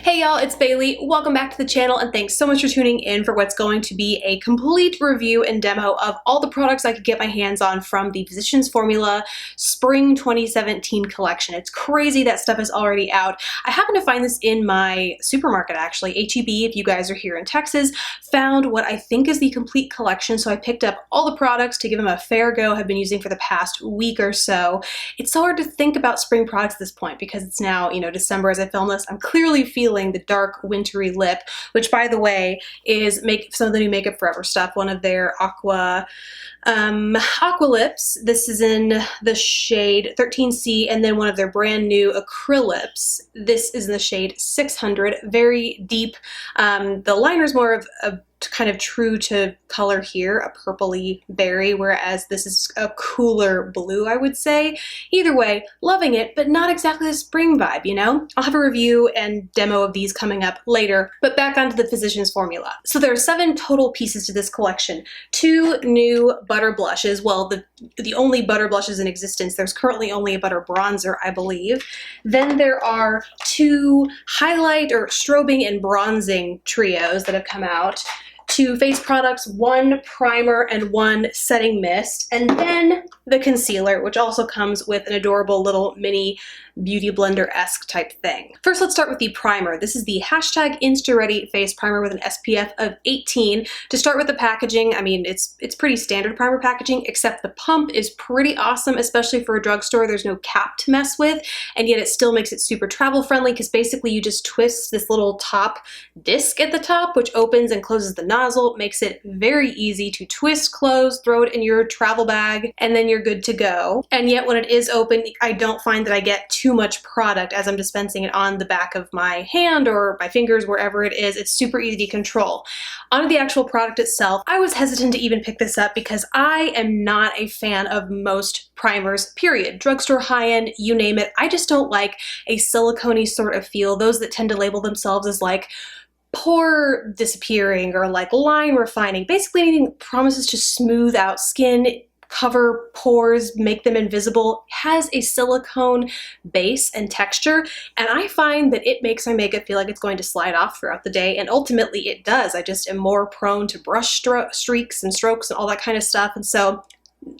Hey y'all, it's Bailey. Welcome back to the channel and thanks so much for tuning in for what's going to be a complete review and demo of all the products I could get my hands on from the Physicians Formula Spring 2017 collection. It's crazy that stuff is already out. I happened to find this in my supermarket actually, H-E-B, if you guys are here in Texas, found what I think is the complete collection, so I picked up all the products to give them a fair go. I've been using for the past week or so. It's so hard to think about spring products at this point because it's now, December as I film this. I'm clearly feeling the dark wintry lip, which by the way is some of the new Makeup Forever stuff, one of their aqua lips. This is in the shade 13C, and then one of their brand new Acrylips. This is in the shade 600, very deep. The liner's more of a kind of true to color here, a purpley berry, whereas this is a cooler blue, I would say. Either way, loving it, but not exactly the spring vibe, I'll have a review and demo of these coming up later, but back onto the Physicians Formula. So there are 7 total pieces to this collection. 2 new butter blushes, well, the only butter blushes in existence. There's currently only a butter bronzer, I believe. Then there are 2 highlight or strobing and bronzing trios that have come out. 2 face products, 1 primer and 1 setting mist, and then the concealer, which also comes with an adorable little mini beauty blender-esque type thing. First, let's start with the primer. This is the #InstaReady face primer with an SPF of 18. To start with the packaging, I mean, it's pretty standard primer packaging, except the pump is pretty awesome, especially for a drugstore. There's no cap to mess with, and yet it still makes it super travel friendly because basically you just twist this little top disc at the top, which opens and closes the nozzle, makes it very easy to twist, close, throw it in your travel bag, and then you're good to go. And yet when it is open, I don't find that I get too much product as I'm dispensing it on the back of my hand or my fingers, wherever it is. It's super easy to control. On the actual product itself, I was hesitant to even pick this up because I am not a fan of most primers, period. Drugstore, high-end, you name it. I just don't like a silicone-y sort of feel. Those that tend to label themselves as like pore disappearing or like line refining, basically anything that promises to smooth out skin, cover pores, make them invisible, has a silicone base and texture, and I find that it makes my makeup feel like it's going to slide off throughout the day, and ultimately it does. I just am more prone to brush streaks and strokes and all that kind of stuff, and so,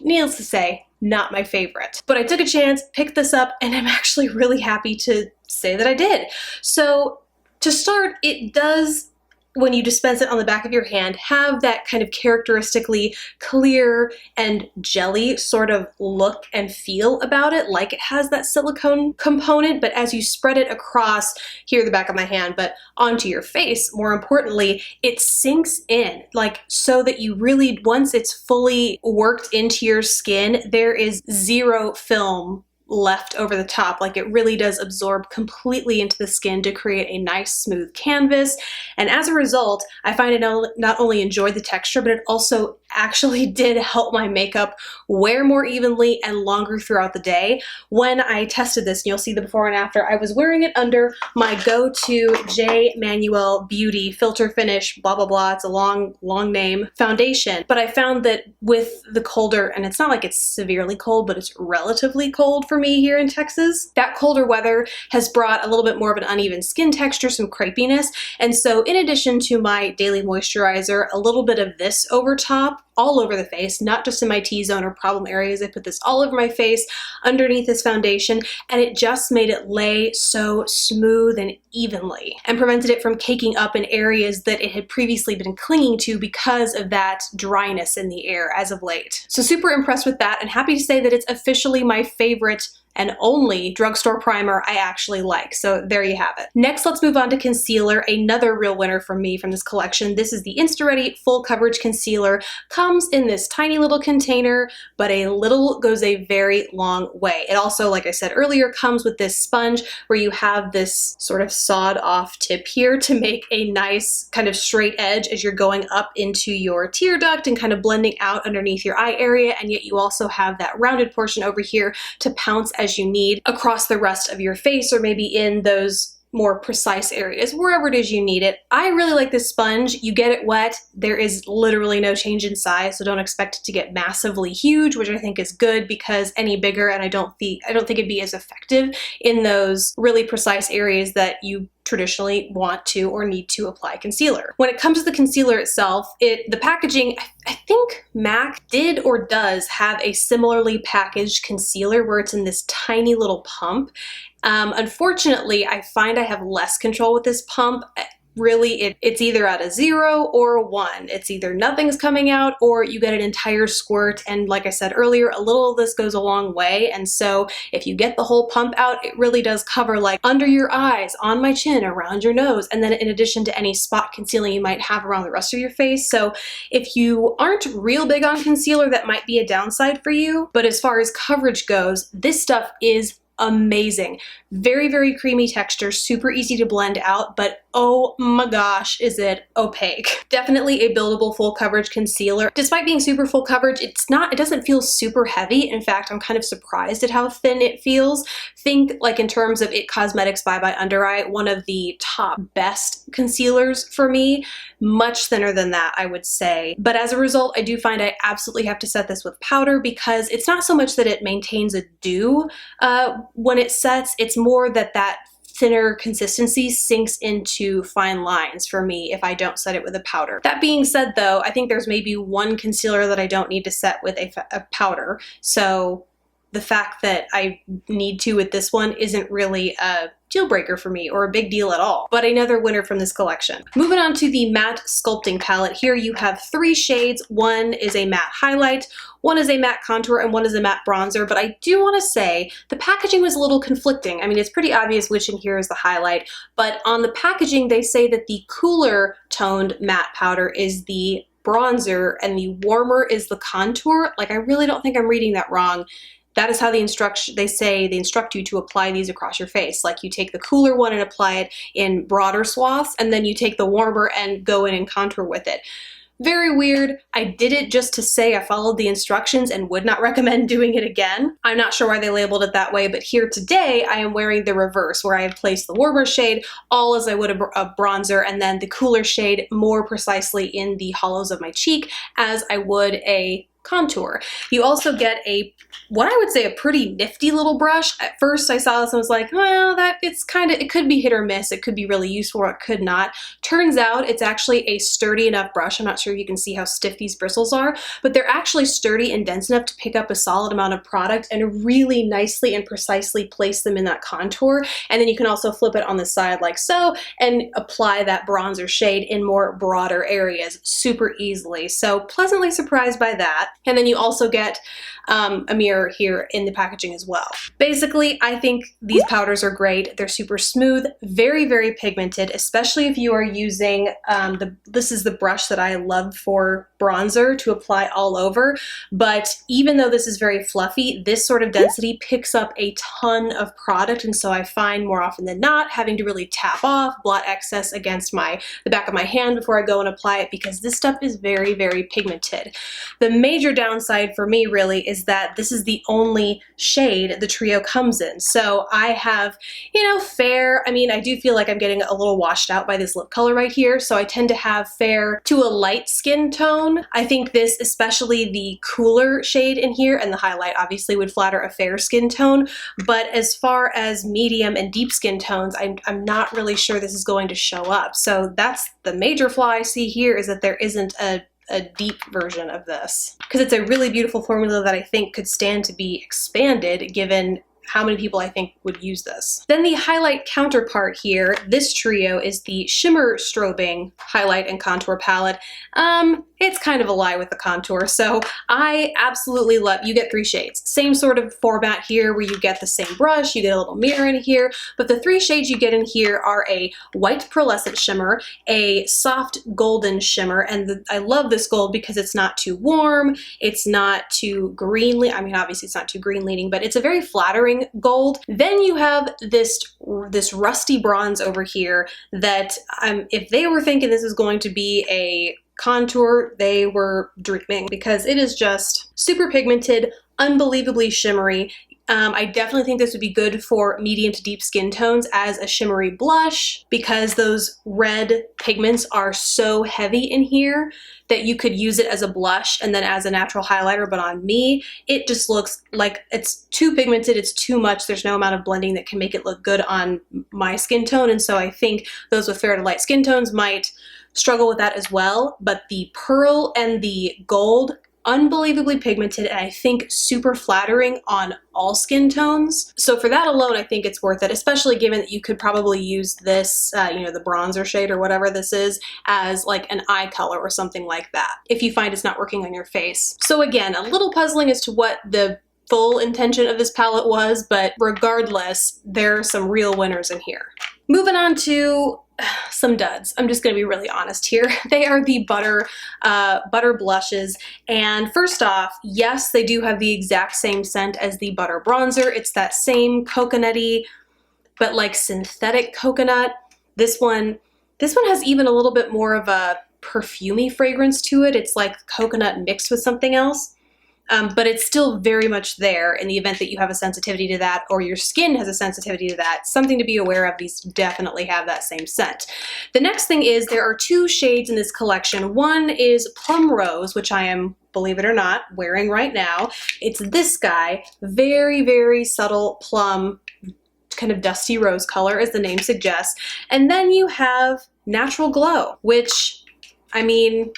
needless to say, not my favorite. But I took a chance, picked this up, and I'm actually really happy to say that I did. So, to start, it does, when you dispense it on the back of your hand, have that kind of characteristically clear and jelly sort of look and feel about it, like it has that silicone component, but as you spread it across here the back of my hand, but onto your face, more importantly, it sinks in, like so that you really, once it's fully worked into your skin, there is zero film left over the top. Like it really does absorb completely into the skin to create a nice smooth canvas, and as a result I find it not only enjoyed the texture, but it also actually did help my makeup wear more evenly and longer throughout the day. When I tested this, and you'll see the before and after, I was wearing it under my go-to J. Manuel Beauty Filter Finish blah blah blah, it's a long name, foundation, but I found that with the colder, and it's not like it's severely cold, but it's relatively cold for me here in Texas, that colder weather has brought a little bit more of an uneven skin texture, some crepiness, and so in addition to my daily moisturizer, a little bit of this over top, all over the face, not just in my T-zone or problem areas. I put this all over my face underneath this foundation, and it just made it lay so smooth and evenly and prevented it from caking up in areas that it had previously been clinging to because of that dryness in the air as of late. So super impressed with that, and happy to say that it's officially my favorite and only drugstore primer I actually like. So there you have it. Next, let's move on to concealer, another real winner from me from this collection. This is the InstaReady Full Coverage Concealer. Comes in this tiny little container, but a little goes a very long way. It also, like I said earlier, comes with this sponge where you have this sort of sawed off tip here to make a nice kind of straight edge as you're going up into your tear duct and kind of blending out underneath your eye area, and yet you also have that rounded portion over here to pounce as you need across the rest of your face, or maybe in those more precise areas, wherever it is you need it. I really like this sponge. You get it wet, there is literally no change in size, so don't expect it to get massively huge, which I think is good because any bigger, and I don't think it'd be as effective in those really precise areas that you traditionally want to or need to apply concealer. When it comes to the concealer itself, the packaging, I think MAC did or does have a similarly packaged concealer where it's in this tiny little pump. Unfortunately, I find I have less control with this pump. Really, it's either at a 0 or a 1. It's either nothing's coming out or you get an entire squirt, and like I said earlier, a little of this goes a long way, and so if you get the whole pump out, it really does cover like under your eyes, on my chin, around your nose, and then in addition to any spot concealing you might have around the rest of your face. So if you aren't real big on concealer, that might be a downside for you, but as far as coverage goes, this stuff is amazing. Very, very creamy texture, super easy to blend out, but oh my gosh, is it opaque. Definitely a buildable full coverage concealer. Despite being super full coverage, it doesn't feel super heavy. In fact, I'm kind of surprised at how thin it feels. Think like in terms of It Cosmetics by Under Eye, one of the top best concealers for me. Much thinner than that, I would say. But as a result, I do find I absolutely have to set this with powder because it's not so much that it maintains a dew when it sets, it's more that thinner consistency sinks into fine lines for me if I don't set it with a powder. That being said though, I think there's maybe one concealer that I don't need to set with a powder. So the fact that I need to with this one isn't really a deal breaker for me or a big deal at all, but another winner from this collection. Moving on to the matte sculpting palette. Here you have 3 shades. One is a matte highlight, one is a matte contour, and one is a matte bronzer, but I do want to say the packaging was a little conflicting. I mean, it's pretty obvious which in here is the highlight, but on the packaging they say that the cooler toned matte powder is the bronzer and the warmer is the contour. Like, I really don't think I'm reading that wrong. That is how they instruct you to apply these across your face. Like, you take the cooler one and apply it in broader swaths, and then you take the warmer and go in and contour with it. Very weird. I did it just to say I followed the instructions and would not recommend doing it again. I'm not sure why they labeled it that way, but here today I am wearing the reverse, where I have placed the warmer shade all as I would a bronzer, and then the cooler shade more precisely in the hollows of my cheek as I would a contour. You also get what I would say a pretty nifty little brush. At first I saw this and was like, well, it could be hit or miss. It could be really useful or it could not. Turns out it's actually a sturdy enough brush. I'm not sure if you can see how stiff these bristles are, but they're actually sturdy and dense enough to pick up a solid amount of product and really nicely and precisely place them in that contour. And then you can also flip it on the side like so and apply that bronzer shade in more broader areas super easily. So pleasantly surprised by that. And then you also get a mirror here in the packaging as well. Basically, I think these powders are great. They're super smooth, very, very pigmented, especially if you are using, this is the brush that I love for bronzer to apply all over. But even though this is very fluffy, this sort of density picks up a ton of product. And so I find more often than not having to really tap off, blot excess against the back of my hand before I go and apply it, because this stuff is very, very pigmented. The major downside for me really is that this is the only shade the trio comes in. So I have, fair. I mean, I do feel like I'm getting a little washed out by this lip color right here. So I tend to have fair to a light skin tone. I think this, especially the cooler shade in here and the highlight, obviously would flatter a fair skin tone. But as far as medium and deep skin tones, I'm not really sure this is going to show up. So that's the major flaw I see here, is that there isn't a deep version of this, because it's a really beautiful formula that I think could stand to be expanded given how many people I think would use this. Then the highlight counterpart here, this trio is the Shimmer Strobing Highlight and Contour Palette. It's kind of a lie with the contour, so I absolutely love, you get 3 shades. Same sort of format here where you get the same brush, you get a little mirror in here, but the 3 shades you get in here are a white pearlescent shimmer, a soft golden shimmer, and I love this gold because it's not too warm, it's not too green, I mean obviously it's not too green leaning, but it's a very flattering gold. Then you have this rusty bronze over here that if they were thinking this is going to be a contour, they were dreaming, because it is just super pigmented, unbelievably shimmery. I definitely think this would be good for medium to deep skin tones as a shimmery blush, because those red pigments are so heavy in here that you could use it as a blush and then as a natural highlighter, but on me, it just looks like it's too pigmented, it's too much, there's no amount of blending that can make it look good on my skin tone, and so I think those with fair to light skin tones might struggle with that as well. But the pearl and the gold, unbelievably pigmented, and I think super flattering on all skin tones. So for that alone, I think it's worth it, especially given that you could probably use this, you know, the bronzer shade or whatever this is, as like an eye color or something like that, if you find it's not working on your face. So again, a little puzzling as to what the full intention of this palette was, but regardless, there are some real winners in here. Moving on to some duds. I'm just going to be really honest here. They are the butter blushes. And first off, yes, they do have the exact same scent as the butter bronzer. It's that same coconutty, but like synthetic coconut. This one has even a little bit more of a perfumey fragrance to it. It's like coconut mixed with something else. But it's still very much there in the event that you have a sensitivity to that, or your skin has a sensitivity to that. Something to be aware of. These definitely have that same scent. The next thing is there are two shades in this collection. One is Plum Rose, which I am, believe it or not, wearing right now. It's this guy, very, very subtle plum, kind of dusty rose color, as the name suggests. And then you have Natural Glow, which, I mean,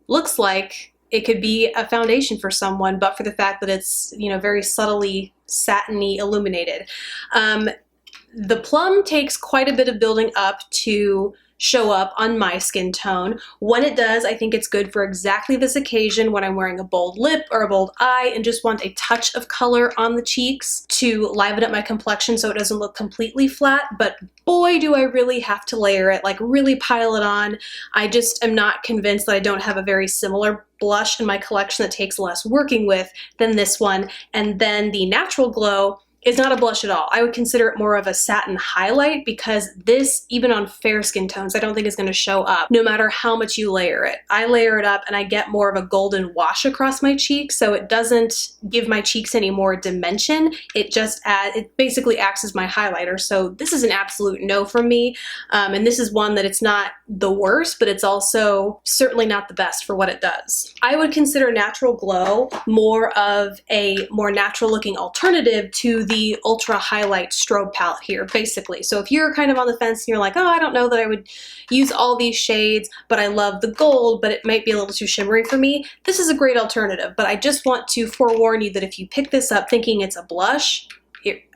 looks like it could be a foundation for someone, but for the fact that it's, you know, very subtly satiny illuminated. The plum takes quite a bit of building up to show up on my skin tone. When it does, I think it's good for exactly this occasion, when I'm wearing a bold lip or a bold eye and just want a touch of color on the cheeks to liven up my complexion so it doesn't look completely flat. But boy, do I really have to layer it, like really pile it on. I just am not convinced that I don't have a very similar blush in my collection that takes less working with than this one. And then the Natural Glow is not a blush at all. I would consider it more of a satin highlight, because this, even on fair skin tones, I don't think is going to show up no matter how much you layer it. I layer it up and I get more of a golden wash across my cheeks, so it doesn't give my cheeks any more dimension. It just it basically acts as my highlighter. So this is an absolute no from me. And this is one that it's not the worst, but it's also certainly not the best for what it does. I would consider Natural Glow more of a more natural looking alternative to the Ultra Highlight Strobe palette here, basically. So if you're kind of on the fence and you're like, oh, I don't know that I would use all these shades, but I love the gold, but it might be a little too shimmery for me, this is a great alternative. But I just want to forewarn you that if you pick this up thinking it's a blush,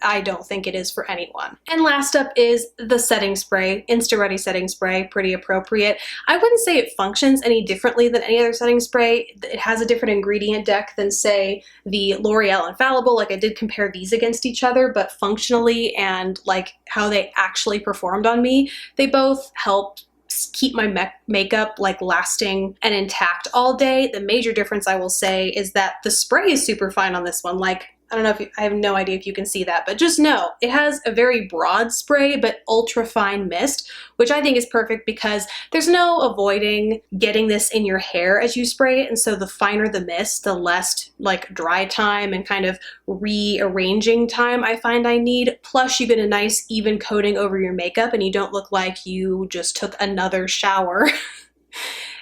I don't think it is for anyone. And last up is the setting spray, Insta Ready setting spray, pretty appropriate. I wouldn't say it functions any differently than any other setting spray. It has a different ingredient deck than, say, the L'Oreal Infallible. Like, I did compare these against each other, but functionally and like how they actually performed on me, they both helped keep my makeup like lasting and intact all day. The major difference, I will say, is that the spray is super fine on this one. Like, I don't know if I have no idea if you can see that, but just know it has a very broad spray, but ultra fine mist, which I think is perfect because there's no avoiding getting this in your hair as you spray it. And so the finer the mist, the less like dry time and kind of rearranging time I find I need. Plus you get a nice even coating over your makeup and you don't look like you just took another shower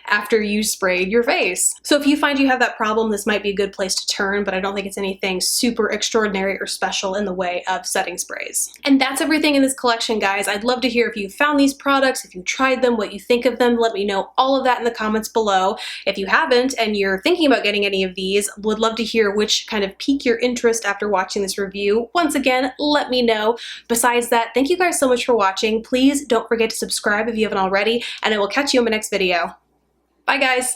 after you sprayed your face. So if you find you have that problem, this might be a good place to turn, but I don't think it's anything super extraordinary or special in the way of setting sprays. And that's everything in this collection, guys. I'd love to hear if you found these products, if you tried them, what you think of them. Let me know all of that in the comments below. If you haven't and you're thinking about getting any of these, would love to hear which kind of pique your interest after watching this review. Once again, let me know. Besides that, thank you guys so much for watching. Please don't forget to subscribe if you haven't already, and I will catch you in my next video. Bye, guys.